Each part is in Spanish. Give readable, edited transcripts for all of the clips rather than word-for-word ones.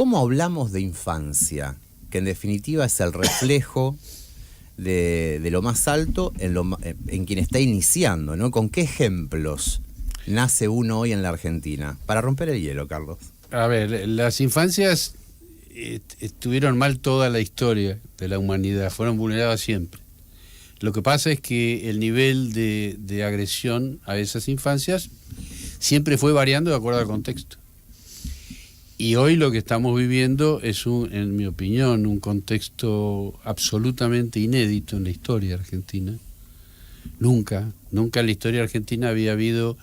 ¿Cómo hablamos de infancia? Que en definitiva es el reflejo de lo más alto en quien está iniciando, ¿no? ¿Con qué ejemplos nace uno hoy en la Argentina? Para romper el hielo, Carlos. A ver, las infancias estuvieron mal toda la historia de la humanidad, fueron vulneradas siempre. Lo que pasa es que el nivel de agresión a esas infancias siempre fue variando de acuerdo al contexto. Y hoy lo que estamos viviendo es, en mi opinión, un contexto absolutamente inédito en la historia argentina. Nunca en la historia argentina había habido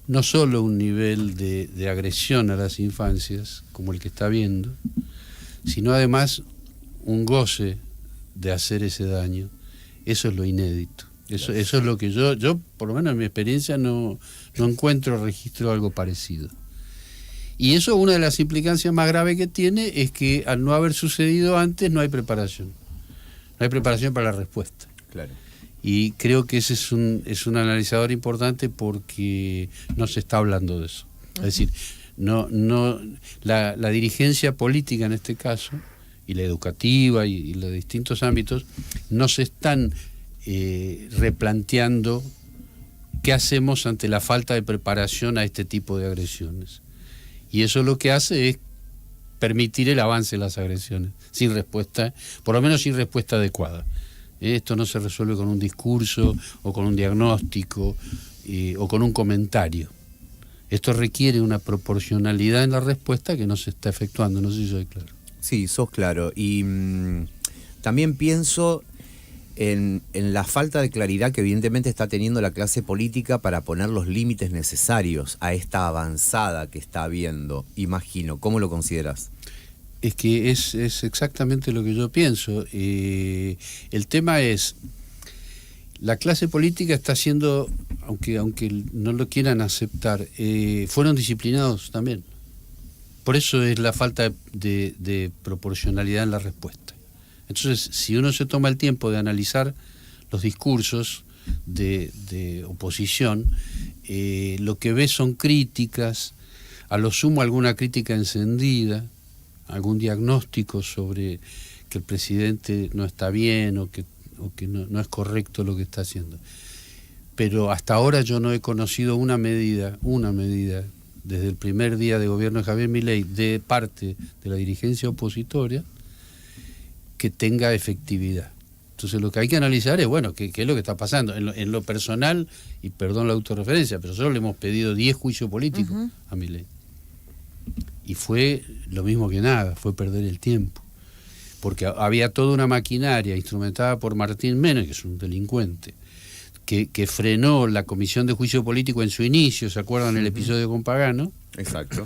no solo un nivel de agresión a las infancias, como el que está habiendo, sino además un goce de hacer ese daño. Eso es lo inédito. Eso es lo que yo, por lo menos en mi experiencia, no encuentro registro de algo parecido. Y eso, una de las implicancias más graves que tiene es que al no haber sucedido antes no hay preparación. No hay preparación para la respuesta. Claro. Y creo que ese es un analizador importante porque no se está hablando de eso. Es decir, la dirigencia política en este caso, y la educativa y los distintos ámbitos, no se están replanteando qué hacemos ante la falta de preparación a este tipo de agresiones. Y eso lo que hace es permitir el avance de las agresiones, sin respuesta, por lo menos sin respuesta adecuada. Esto no se resuelve con un discurso o con un diagnóstico o con un comentario. Esto requiere una proporcionalidad en la respuesta que no se está efectuando, no sé si soy claro. Sí, sos claro. Y también pienso en la falta de claridad que evidentemente está teniendo la clase política para poner los límites necesarios a esta avanzada que está habiendo, imagino. ¿Cómo lo consideras? Es que es exactamente lo que yo pienso. El tema es, la clase política está siendo, aunque no lo quieran aceptar, fueron disciplinados también. Por eso es la falta de proporcionalidad en la respuesta. Entonces, si uno se toma el tiempo de analizar los discursos de oposición, lo que ve son críticas, a lo sumo alguna crítica encendida, algún diagnóstico sobre que el presidente no está bien o que no es correcto lo que está haciendo. Pero hasta ahora yo no he conocido una medida desde el primer día de gobierno de Javier Milei de parte de la dirigencia opositora que tenga efectividad. Entonces lo que hay que analizar es, bueno, ¿qué es lo que está pasando? En lo personal, y perdón la autorreferencia, pero nosotros le hemos pedido 10 juicios políticos a Milei. Y fue lo mismo que nada, fue perder el tiempo. Porque había toda una maquinaria instrumentada por Martín Menem, que es un delincuente, que frenó la comisión de juicio político en su inicio, ¿se acuerdan el episodio con Pagano? Exacto.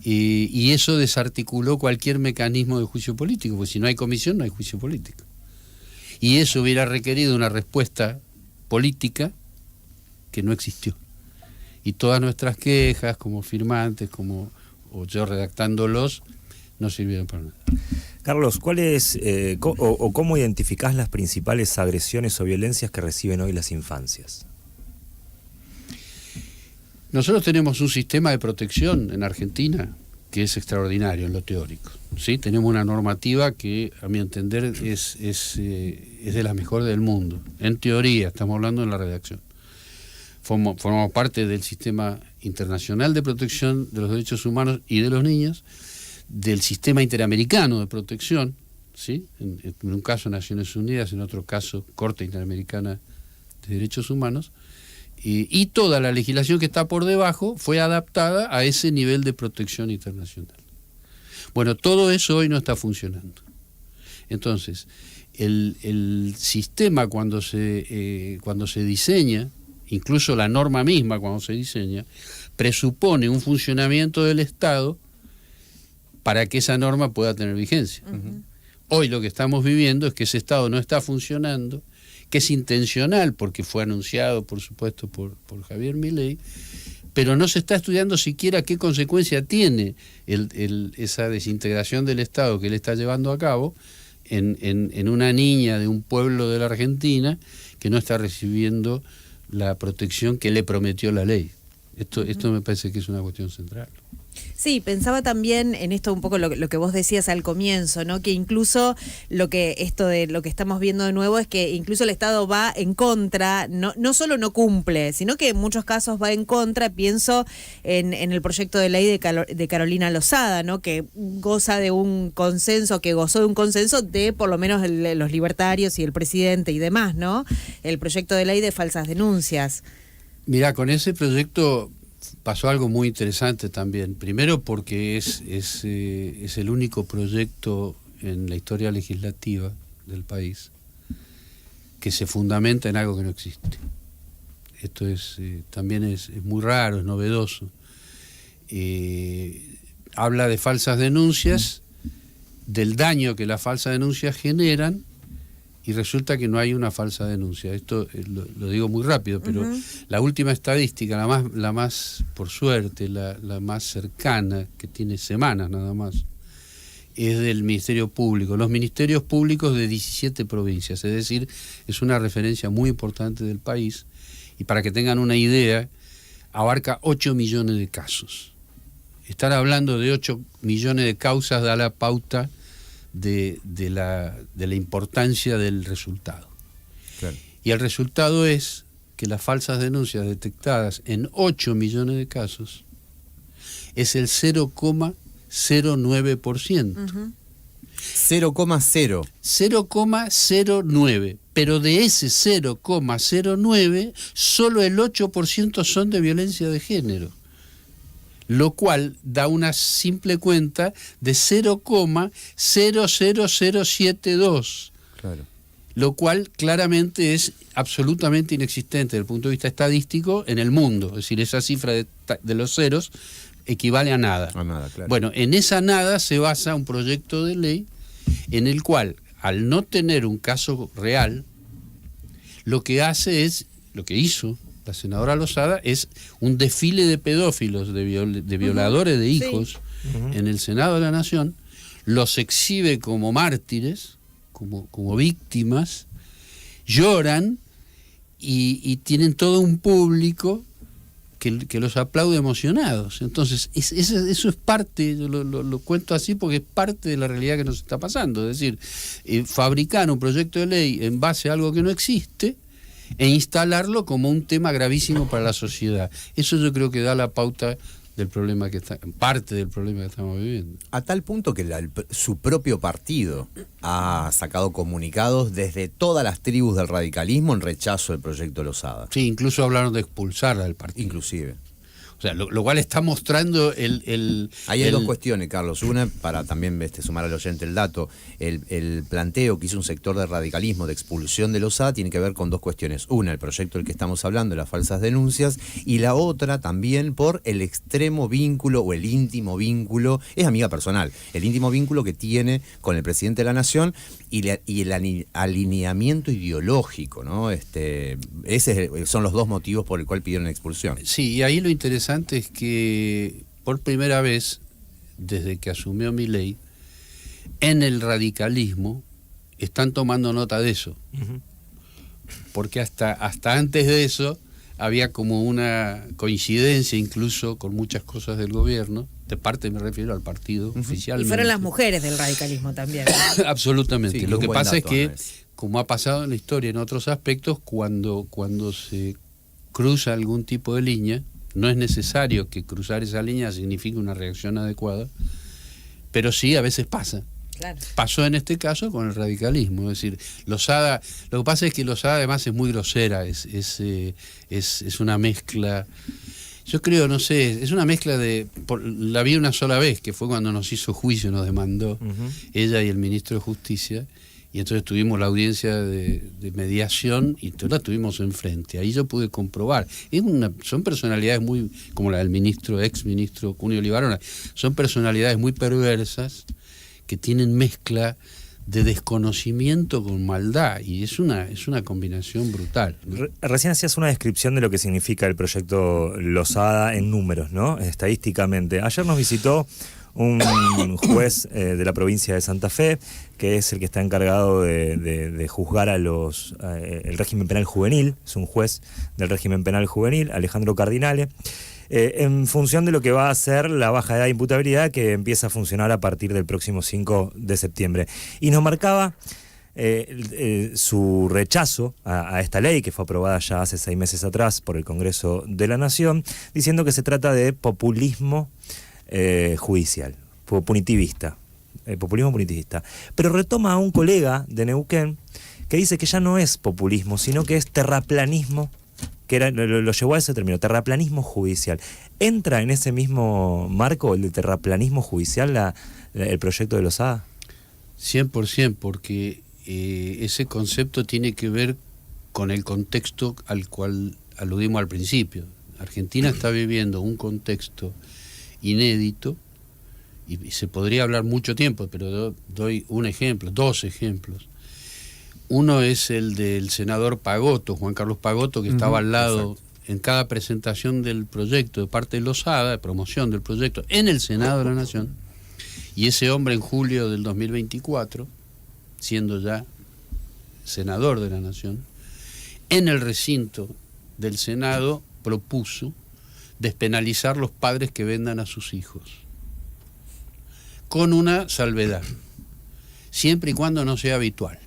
Y eso desarticuló cualquier mecanismo de juicio político, porque si no hay comisión no hay juicio político. Y eso hubiera requerido una respuesta política que no existió. Y todas nuestras quejas como firmantes, o yo redactándolos, no sirvieron para nada. Carlos, ¿cómo identificás las principales agresiones o violencias que reciben hoy las infancias? Nosotros tenemos un sistema de protección en Argentina que es extraordinario en lo teórico, ¿sí? Tenemos una normativa que, a mi entender, es de las mejores del mundo. En teoría, estamos hablando en la redacción. Formamos parte del sistema internacional de protección de los derechos humanos y de los niños, del sistema interamericano de protección, ¿sí? En un caso Naciones Unidas, en otro caso Corte Interamericana de Derechos Humanos, y toda la legislación que está por debajo fue adaptada a ese nivel de protección internacional. Bueno, todo eso hoy no está funcionando. Entonces, el sistema cuando se diseña, incluso la norma misma cuando se diseña, presupone un funcionamiento del Estado para que esa norma pueda tener vigencia. Hoy lo que estamos viviendo es que ese Estado no está funcionando, que es intencional porque fue anunciado, por supuesto, por Javier Milei, pero no se está estudiando siquiera qué consecuencia tiene esa desintegración del Estado que él está llevando a cabo en una niña de un pueblo de la Argentina que no está recibiendo la protección que le prometió la ley. Esto me parece que es una cuestión central. Sí, pensaba también en esto un poco lo que vos decías al comienzo, ¿no? Que incluso lo que estamos viendo de nuevo es que incluso el Estado va en contra, no solo no cumple, sino que en muchos casos va en contra. Pienso en el proyecto de ley de Carolina Lozada, ¿no? Que goza de un consenso, que gozó de un consenso de por lo menos los libertarios y el presidente y demás, ¿no? El proyecto de ley de falsas denuncias. Mirá, con ese proyecto pasó algo muy interesante también. Primero porque es el único proyecto en la historia legislativa del país que se fundamenta en algo que no existe. Esto también es muy raro, es novedoso. Habla de falsas denuncias, del daño que las falsas denuncias generan, y resulta que no hay una falsa denuncia. Esto lo digo muy rápido, pero la última estadística, la más por suerte, la más cercana, que tiene semanas nada más, es del Ministerio Público. Los ministerios públicos de 17 provincias, es decir, es una referencia muy importante del país, y para que tengan una idea, abarca 8 millones de casos. Estar hablando de 8 millones de causas da la pauta de la importancia del resultado. Claro. Y el resultado es que las falsas denuncias detectadas en 8 millones de casos es el 0,09%. 0,0. 0,09. Pero de ese 0,09, solo el 8% son de violencia de género, lo cual da una simple cuenta de 0,00072. Claro. Lo cual claramente es absolutamente inexistente desde el punto de vista estadístico en el mundo. Es decir, esa cifra de los ceros equivale a nada. A nada, claro. Bueno, en esa nada se basa un proyecto de ley en el cual, al no tener un caso real, lo que hizo la senadora Lozada es un desfile de pedófilos, de violadores de hijos, en el Senado de la Nación, los exhibe como mártires, como víctimas, lloran y tienen todo un público que los aplaude emocionados. Entonces, eso es parte, yo lo cuento así porque es parte de la realidad que nos está pasando. Es decir, fabricar un proyecto de ley en base a algo que no existe e instalarlo como un tema gravísimo para la sociedad. Eso yo creo que da la pauta del problema parte del problema que estamos viviendo. A tal punto que su propio partido ha sacado comunicados desde todas las tribus del radicalismo en rechazo del proyecto Lozada. Sí, incluso hablaron de expulsarla del partido. Inclusive. O sea, lo cual está mostrando Ahí hay dos cuestiones, Carlos. Una, para también sumar al oyente el dato, el planteo que hizo un sector de radicalismo de expulsión de Lozada tiene que ver con dos cuestiones. Una, el proyecto del que estamos hablando, las falsas denuncias, y la otra también por el extremo vínculo o el íntimo vínculo, es amiga personal, el íntimo vínculo que tiene con el presidente de la Nación y el alineamiento ideológico, ¿no? Son los dos motivos por el cual pidieron la expulsión. Sí, y ahí lo interesante es que por primera vez, desde que asumió Milei, en el radicalismo están tomando nota de eso. Porque hasta antes de eso había como una coincidencia incluso con muchas cosas del gobierno, de parte me refiero al partido oficialmente. Y fueron las mujeres del radicalismo también. Absolutamente. Sí, lo que pasa es que, Ana, como ha pasado en la historia en otros aspectos, cuando se cruza algún tipo de línea, no es necesario que cruzar esa línea signifique una reacción adecuada, pero sí a veces pasa. Claro. Pasó en este caso con el radicalismo, es decir, Lozada, lo que pasa es que Lozada además es muy grosera, es una mezcla, yo creo, no sé, es una mezcla la vi una sola vez, que fue cuando nos hizo juicio, nos demandó ella y el ministro de Justicia, y entonces tuvimos la audiencia de mediación y la tuvimos enfrente. Ahí yo pude comprobar. Son personalidades muy, como la del ex ministro Cunio Libarona, son personalidades muy perversas que tienen mezcla de desconocimiento con maldad, y es una combinación brutal, ¿no? Recién hacías una descripción de lo que significa el proyecto Lozada en números, ¿no? Estadísticamente. Ayer nos visitó un juez de la provincia de Santa Fe, que es el que está encargado de juzgar a el régimen penal juvenil, es un juez del régimen penal juvenil, Alejandro Cardinale. en función de lo que va a ser la baja edad de imputabilidad que empieza a funcionar a partir del próximo 5 de septiembre. Y nos marcaba su rechazo a esta ley que fue aprobada ya hace 6 meses atrás por el Congreso de la Nación, diciendo que se trata de populismo judicial, punitivista, populismo punitivista. Pero retoma a un colega de Neuquén que dice que ya no es populismo, sino que es terraplanismo, que lo llevó a ese término, terraplanismo judicial. ¿Entra en ese mismo marco, el de terraplanismo judicial, el proyecto de Lozada? 100%, porque ese concepto tiene que ver con el contexto al cual aludimos al principio. Argentina está viviendo un contexto inédito y se podría hablar mucho tiempo, pero doy un ejemplo, 2 ejemplos. Uno es el del senador Pagotto, Juan Carlos Pagotto, que estaba al lado, exacto, en cada presentación del proyecto de parte de Lozada, de promoción del proyecto, en el Senado de la Nación. Y ese hombre en julio del 2024, siendo ya senador de la Nación, en el recinto del Senado propuso despenalizar los padres que vendan a sus hijos, con una salvedad, siempre y cuando no sea habitual.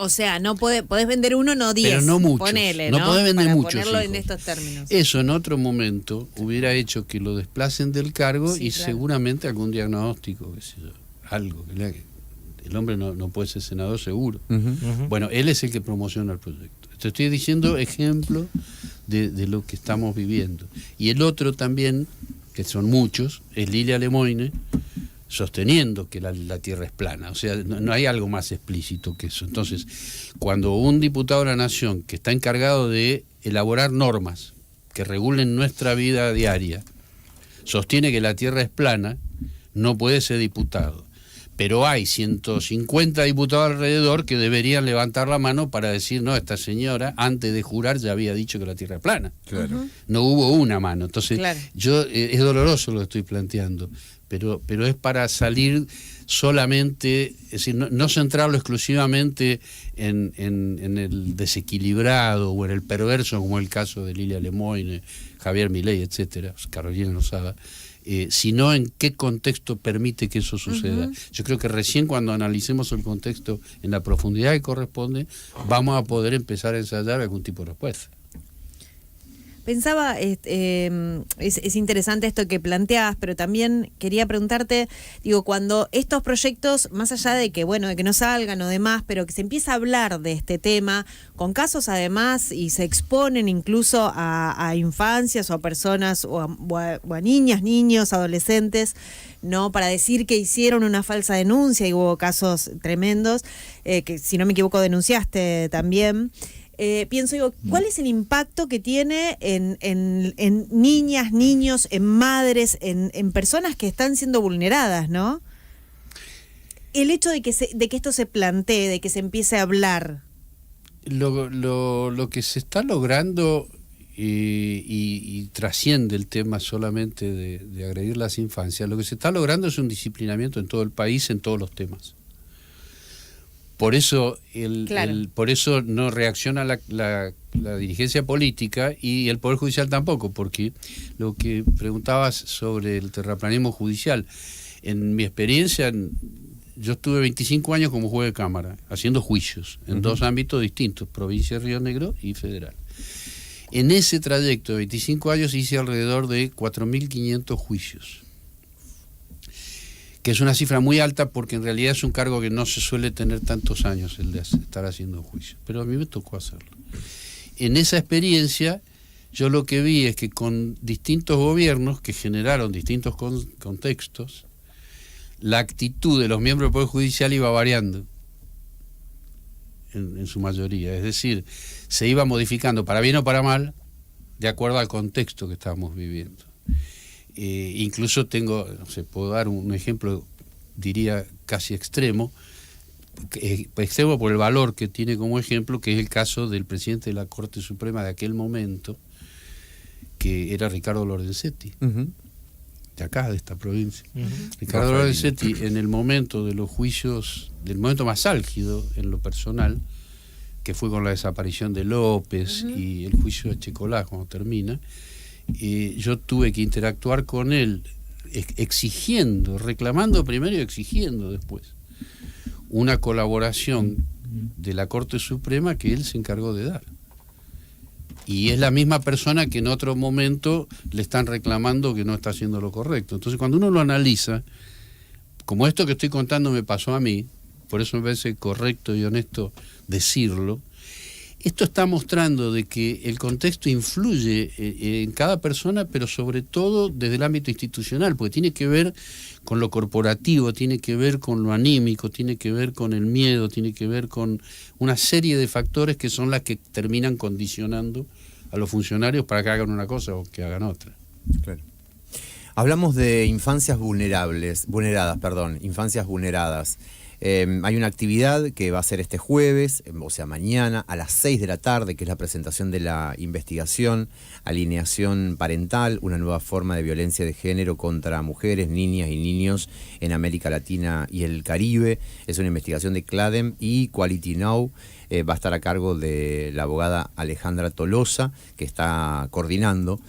O sea, no podés vender uno, no 10. Pero no muchos. Ponele, no podés vender para muchos ponerlo hijos. En estos términos. Eso en otro momento hubiera hecho que lo desplacen del cargo, sí, y claro, seguramente algún diagnóstico, qué sé yo, algo. El hombre no puede ser senador seguro. Bueno, él es el que promociona el proyecto. Te estoy diciendo ejemplo de lo que estamos viviendo. Y el otro también, que son muchos, es Lilia Lemoyne, sosteniendo que la Tierra es plana. O sea, no hay algo más explícito que eso. Entonces, cuando un diputado de la Nación que está encargado de elaborar normas que regulen nuestra vida diaria sostiene que la Tierra es plana, no puede ser diputado. Pero hay 150 diputados alrededor que deberían levantar la mano para decir, no, esta señora antes de jurar ya había dicho que la Tierra es plana. Claro. No hubo una mano. Entonces, claro, es doloroso lo que estoy planteando, pero es para salir solamente, es decir, no centrarlo exclusivamente en el desequilibrado o en el perverso, como el caso de Lilia Lemoyne, Javier Milei, etcétera, Carolina Lozada, sino en qué contexto permite que eso suceda. Yo creo que recién cuando analicemos el contexto en la profundidad que corresponde, vamos a poder empezar a ensayar algún tipo de respuesta. Pensaba, es interesante esto que planteas, pero también quería preguntarte, digo, cuando estos proyectos, más allá de que, bueno, de que no salgan o demás, pero que se empieza a hablar de este tema, con casos además, y se exponen incluso a infancias o a personas, o a niñas, niños, adolescentes, ¿no? Para decir que hicieron una falsa denuncia, y hubo casos tremendos, que si no me equivoco denunciaste también. Pienso, digo, ¿cuál es el impacto que tiene en niñas, niños, en madres, en personas que están siendo vulneradas, ¿no? El hecho de que esto se plantee, de que se empiece a hablar. Lo que se está logrando y trasciende el tema solamente de agredir las infancias, lo que se está logrando es un disciplinamiento en todo el país, en todos los temas. Por eso por eso no reacciona la dirigencia política y el Poder Judicial tampoco, porque lo que preguntabas sobre el terraplanismo judicial, en mi experiencia, yo estuve 25 años como juez de cámara, haciendo juicios en 2 ámbitos distintos, provincia de Río Negro y federal. En ese trayecto de 25 años hice alrededor de 4.500 juicios, que es una cifra muy alta porque en realidad es un cargo que no se suele tener tantos años, el de estar haciendo juicios, pero a mí me tocó hacerlo. En esa experiencia yo lo que vi es que con distintos gobiernos que generaron distintos contextos, la actitud de los miembros del Poder Judicial iba variando en su mayoría, es decir, se iba modificando para bien o para mal de acuerdo al contexto que estábamos viviendo. Incluso puedo dar un ejemplo, diría casi extremo por el valor que tiene como ejemplo, que es el caso del presidente de la Corte Suprema de aquel momento, que era Ricardo Lorenzetti, de acá, de esta provincia. Ricardo Lorenzetti, en el momento de los juicios, del momento más álgido en lo personal, que fue con la desaparición de López y el juicio de Checolás cuando termina, yo tuve que interactuar con él exigiendo, reclamando primero y exigiendo después una colaboración de la Corte Suprema que él se encargó de dar. Y es la misma persona que en otro momento le están reclamando que no está haciendo lo correcto. Entonces, cuando uno lo analiza, como esto que estoy contando me pasó a mí, por eso me parece correcto y honesto decirlo, esto está mostrando de que el contexto influye en cada persona, pero sobre todo desde el ámbito institucional, porque tiene que ver con lo corporativo, tiene que ver con lo anímico, tiene que ver con el miedo, tiene que ver con una serie de factores que son las que terminan condicionando a los funcionarios para que hagan una cosa o que hagan otra. Claro. Hablamos de infancias infancias vulneradas. Hay una actividad que va a ser este jueves, o sea mañana, a las 6 de la tarde, que es la presentación de la investigación Alineación Parental, una nueva forma de violencia de género contra mujeres, niñas y niños en América Latina y el Caribe. Es una investigación de CLADEM y Quality Now. Va a estar a cargo de la abogada Alejandra Tolosa, que está coordinando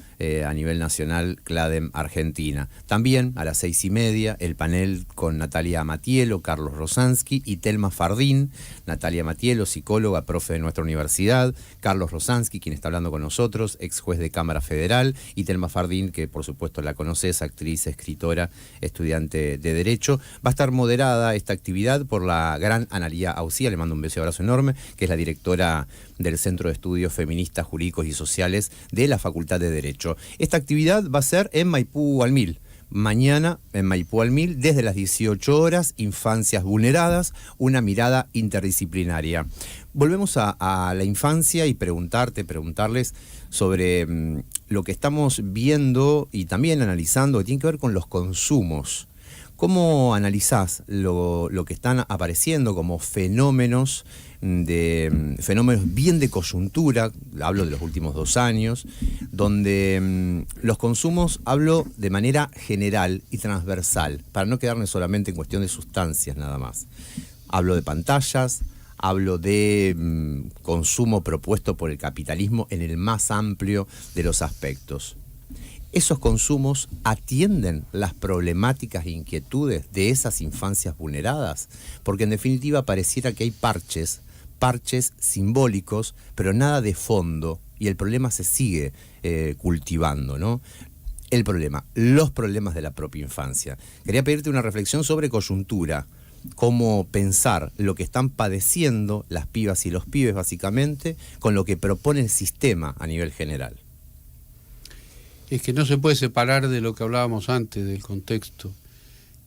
a nivel nacional CLADEM Argentina. También a las 6:30 el panel con Natalia Matielo, Carlos Rosansky y Telma Fardín. Natalia Matielo, psicóloga, profe de nuestra universidad; Carlos Rosansky, quien está hablando con nosotros, ex juez de Cámara Federal; y Telma Fardín, que por supuesto la conoces, actriz, escritora, estudiante de Derecho. Va a estar moderada esta actividad por la gran Analía Aucía, le mando un beso y abrazo enorme, que es la directora del Centro de Estudios Feministas, Jurídicos y Sociales de la Facultad de Derecho. Esta actividad va a ser en Maipú al 1000. Mañana en Maipú al 1000, desde las 18 horas, Infancias Vulneradas, una mirada interdisciplinaria. Volvemos a la infancia y preguntarles sobre lo que estamos viendo y también analizando, que tiene que ver con los consumos. ¿Cómo analizás lo que están apareciendo como fenómenos bien de coyuntura? Hablo de los últimos 2 años, donde los consumos, hablo de manera general y transversal, para no quedarme solamente en cuestión de sustancias nada más. Hablo de pantallas, hablo de consumo propuesto por el capitalismo en el más amplio de los aspectos. ¿Esos consumos atienden las problemáticas e inquietudes de esas infancias vulneradas? Porque en definitiva pareciera que hay parches simbólicos, pero nada de fondo, y el problema se sigue cultivando, ¿no? Los problemas de la propia infancia. Quería pedirte una reflexión sobre coyuntura, cómo pensar lo que están padeciendo las pibas y los pibes básicamente con lo que propone el sistema a nivel general. Es que no se puede separar de lo que hablábamos antes, del contexto.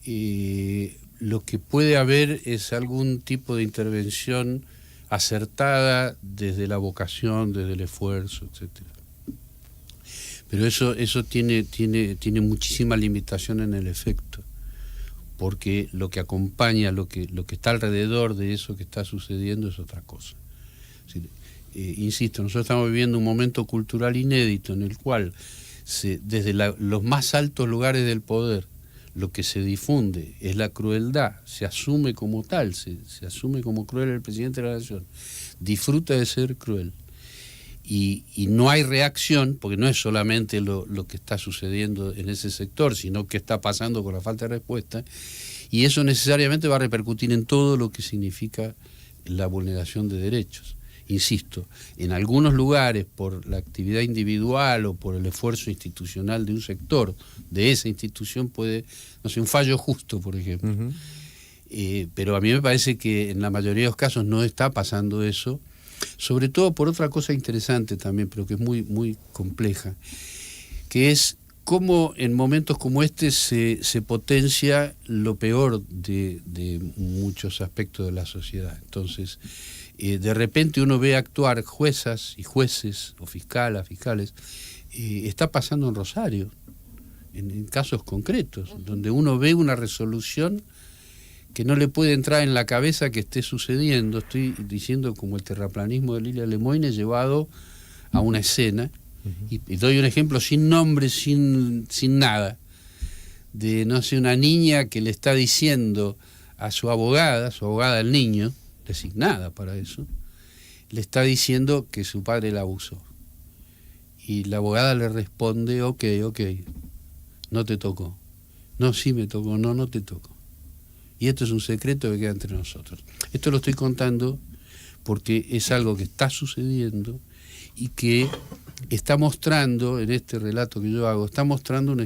Lo que puede haber es algún tipo de intervención acertada desde la vocación, desde el esfuerzo, etcétera. Pero eso tiene muchísima limitación en el efecto, porque lo que acompaña, lo que está alrededor de eso que está sucediendo es otra cosa. Es decir, insisto, nosotros estamos viviendo un momento cultural inédito en el cual desde los más altos lugares del poder, lo que se difunde es la crueldad, se asume como tal, se asume como cruel el presidente de la Nación, disfruta de ser cruel, y no hay reacción, porque no es solamente lo que está sucediendo en ese sector, sino que está pasando con la falta de respuesta, y eso necesariamente va a repercutir en todo lo que significa la vulneración de derechos. Insisto, en algunos lugares por la actividad individual o por el esfuerzo institucional de un sector de esa institución puede, no sé, un fallo justo, por ejemplo. Uh-huh. Pero a mí me parece que en la mayoría de los casos no está pasando eso, sobre todo por otra cosa interesante también, pero que es muy, muy compleja, que es cómo en momentos como este se potencia lo peor de muchos aspectos de la sociedad. Entonces, de repente uno ve actuar juezas y jueces, o fiscales, está pasando en Rosario, en casos concretos, donde uno ve una resolución que no le puede entrar en la cabeza que esté sucediendo. Estoy diciendo como el terraplanismo de Lilia Lemoyne llevado a una escena, y doy un ejemplo sin nombre, sin nada, de, no sé, una niña que le está diciendo a su abogada del niño, designada para eso, le está diciendo que su padre la abusó. y la abogada le responde, ok, no te tocó. No, sí me tocó, no te tocó. Y esto es un secreto que queda entre nosotros. Esto lo estoy contando porque es algo que está sucediendo y que está mostrando, en este relato que yo hago, está mostrando un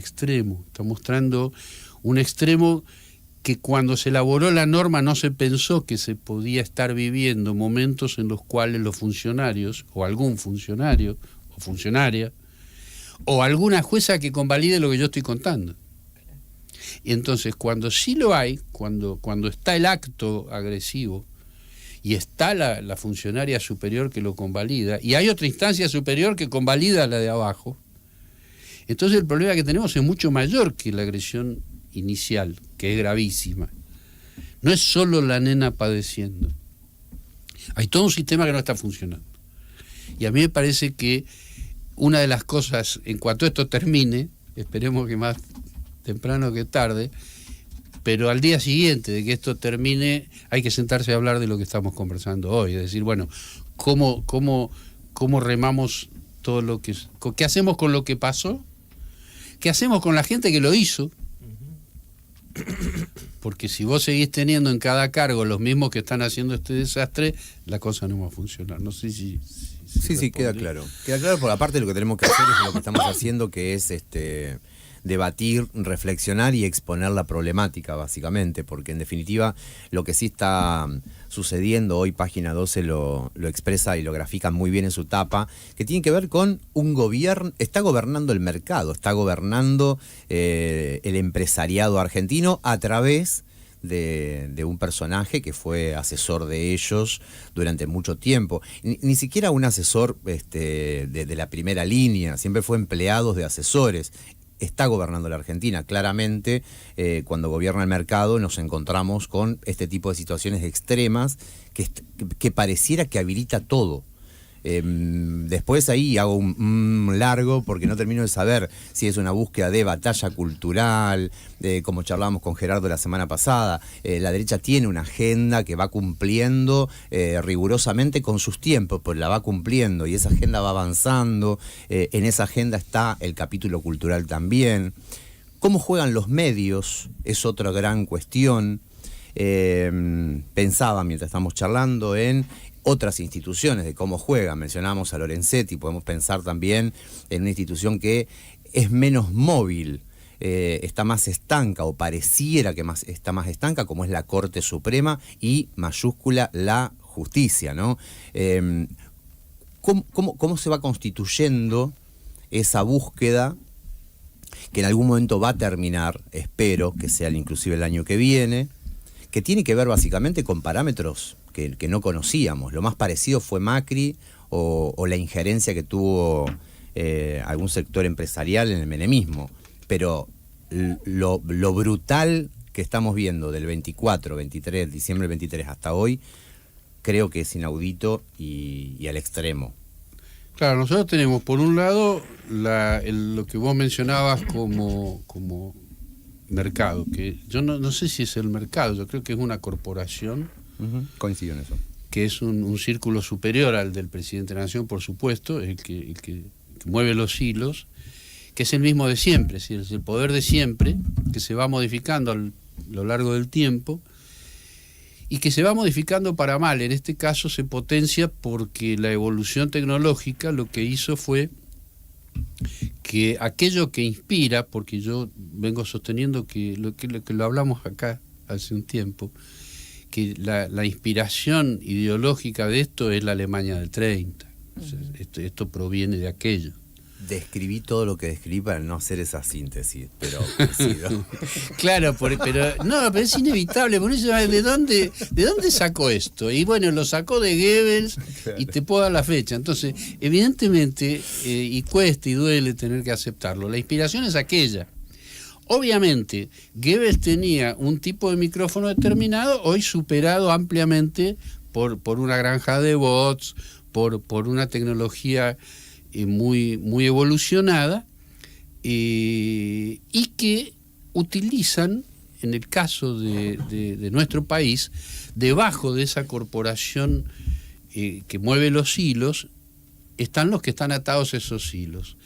extremo que cuando se elaboró la norma no se pensó que se podía estar viviendo momentos en los cuales los funcionarios, o algún funcionario o funcionaria, o alguna jueza que convalide lo que yo estoy contando. Y entonces cuando sí lo hay, cuando está el acto agresivo, y está la funcionaria superior que lo convalida, y hay otra instancia superior que convalida la de abajo, entonces el problema que tenemos es mucho mayor que la agresión inicial, que es gravísima. No es solo la nena padeciendo. Hay todo un sistema que no está funcionando. Y a mí me parece que una de las cosas, en cuanto esto termine, esperemos que más temprano que tarde, pero al día siguiente de que esto termine, hay que sentarse a hablar de lo que estamos conversando hoy. Es decir, bueno, ¿cómo remamos todo lo que... ¿Qué hacemos con lo que pasó? ¿Qué hacemos con la gente que lo hizo? Porque si vos seguís teniendo en cada cargo los mismos que están haciendo este desastre, la cosa no va a funcionar. No sé si Sí, queda claro. Queda claro, por aparte lo que tenemos que hacer es lo que estamos haciendo, que es debatir, reflexionar y exponer la problemática, básicamente, porque en definitiva lo que sí está sucediendo hoy, Página 12 lo expresa y lo grafica muy bien en su tapa, que tiene que ver con un gobierno, está gobernando el mercado, está gobernando el empresariado argentino a través de un personaje que fue asesor de ellos durante mucho tiempo. Ni siquiera un asesor de la primera línea, siempre fue empleado de asesores. Está gobernando la Argentina. Claramente, cuando gobierna el mercado nos encontramos con este tipo de situaciones extremas que pareciera que habilita todo. Después ahí hago un largo porque no termino de saber si es una búsqueda de batalla cultural, como charlábamos con Gerardo la semana pasada. La derecha tiene una agenda que va cumpliendo rigurosamente con sus tiempos, pues la va cumpliendo y esa agenda va avanzando. En esa agenda está el capítulo cultural también. ¿Cómo juegan los medios? Es otra gran cuestión. Pensaba mientras estamos charlando en otras instituciones, de cómo juegan. Mencionamos a Lorenzetti, podemos pensar también en una institución que es menos móvil, está más estanca, o pareciera que está más estanca, como es la Corte Suprema y mayúscula la justicia, ¿no? ¿Cómo se va constituyendo esa búsqueda que en algún momento va a terminar, espero que sea inclusive el año que viene, que tiene que ver básicamente con parámetros que no conocíamos? Lo más parecido fue Macri o la injerencia que tuvo algún sector empresarial en el menemismo. Pero lo brutal que estamos viendo del 24, 23, diciembre del 23 hasta hoy, creo que es inaudito y al extremo. Claro, nosotros tenemos por un lado lo que vos mencionabas como mercado, que yo no sé si es el mercado, yo creo que es una corporación. Coincido en eso. Que es un círculo superior al del presidente de la Nación, por supuesto, el que mueve los hilos, que es el mismo de siempre, es el poder de siempre, que se va modificando a lo largo del tiempo y que se va modificando para mal. En este caso se potencia porque la evolución tecnológica lo que hizo fue que aquello que inspira, porque yo vengo sosteniendo que lo hablamos acá hace un tiempo, que la inspiración ideológica de esto es la Alemania del 30. O sea, esto proviene de aquello. Describí todo lo que describí para no hacer esa síntesis, pero Claro, pero es inevitable. Por eso, ¿de dónde sacó esto? Y bueno, lo sacó de Goebbels, y te puedo dar la fecha. Entonces, evidentemente, y cuesta y duele tener que aceptarlo, la inspiración es aquella. Obviamente, Goebbels tenía un tipo de micrófono determinado, hoy superado ampliamente por una granja de bots, por una tecnología muy evolucionada, y que utilizan, en el caso de nuestro país, debajo de esa corporación que mueve los hilos, están los que están atados a esos hilos.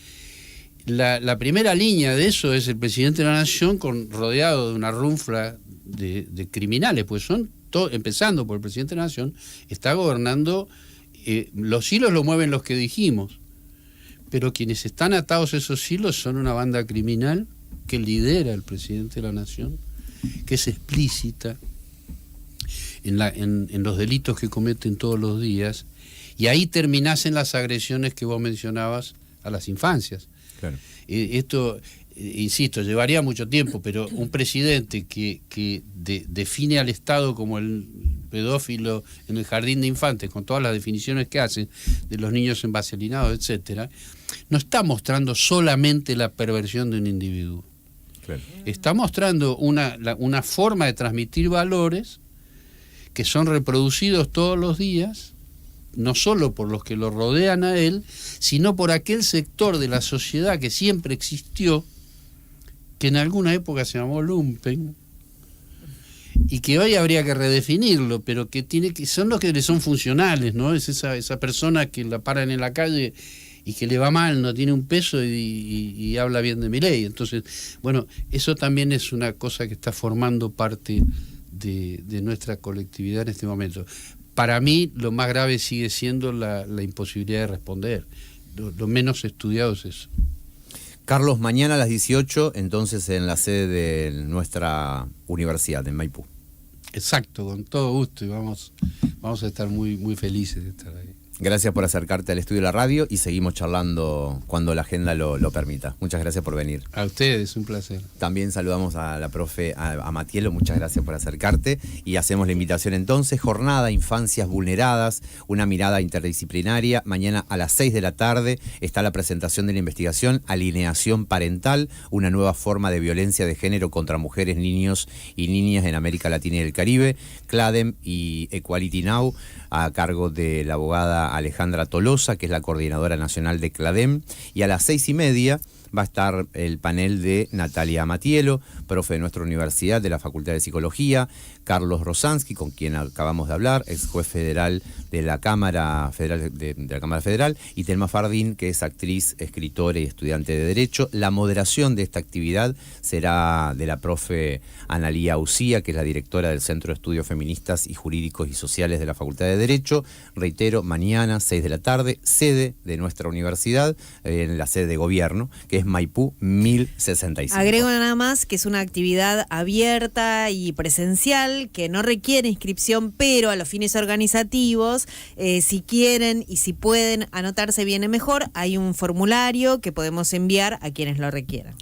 La primera línea de eso es el presidente de la Nación rodeado de una runfla de criminales, pues son empezando por el presidente de la Nación, está gobernando, los hilos lo mueven los que dijimos, pero quienes están atados a esos hilos son una banda criminal que lidera el presidente de la Nación, que es explícita en los delitos que cometen todos los días, y ahí terminasen las agresiones que vos mencionabas a las infancias. Claro. Esto, insisto, llevaría mucho tiempo, pero un presidente que define al Estado como el pedófilo en el jardín de infantes, con todas las definiciones que hacen de los niños envaselinados, etcétera, no está mostrando solamente la perversión de un individuo. Claro. Está mostrando una forma de transmitir valores que son reproducidos todos los días, no solo por los que lo rodean a él, sino por aquel sector de la sociedad que siempre existió, que en alguna época se llamó lumpen, y que hoy habría que redefinirlo, pero que son los que le son funcionales, ¿no? Es esa persona que la paran en la calle y que le va mal, no tiene un peso y habla bien de Milei. Entonces, bueno, eso también es una cosa que está formando parte de nuestra colectividad en este momento. Para mí lo más grave sigue siendo la imposibilidad de responder. Lo menos estudiado es eso. Carlos, mañana a las 18, entonces en la sede de nuestra universidad, en Maipú. Exacto, con todo gusto, y vamos a estar muy, muy felices de estar ahí. Gracias por acercarte al estudio de la radio y seguimos charlando cuando la agenda lo permita. Muchas gracias por venir. A ustedes, un placer. También saludamos a la profe, a Matielo, muchas gracias por acercarte y hacemos la invitación entonces, jornada Infancias Vulneradas, una mirada interdisciplinaria. Mañana a las 6 de la tarde está la presentación de la investigación Alineación Parental, una nueva forma de violencia de género contra mujeres, niños y niñas en América Latina y el Caribe, CLADEM y Equality Now, a cargo de la abogada Alejandra Tolosa, que es la coordinadora nacional de CLADEM, y a las 6:30 va a estar el panel de Natalia Matielo, profe de nuestra universidad de la Facultad de Psicología, Carlos Rosansky, con quien acabamos de hablar, ex juez federal de la Cámara Federal, de la Cámara Federal, y Telma Fardín, que es actriz, escritora y estudiante de Derecho. La moderación de esta actividad será de la profe Analía Ucía, que es la directora del Centro de Estudios Feministas y Jurídicos y Sociales de la Facultad de Derecho. Reitero, mañana, 6 de la tarde, sede de nuestra universidad, en la sede de gobierno, que es Maipú 1065. Agrego nada más que es una actividad abierta y presencial que no requiere inscripción, pero a los fines organizativos, si quieren y si pueden anotarse viene mejor. Hay un formulario que podemos enviar a quienes lo requieran.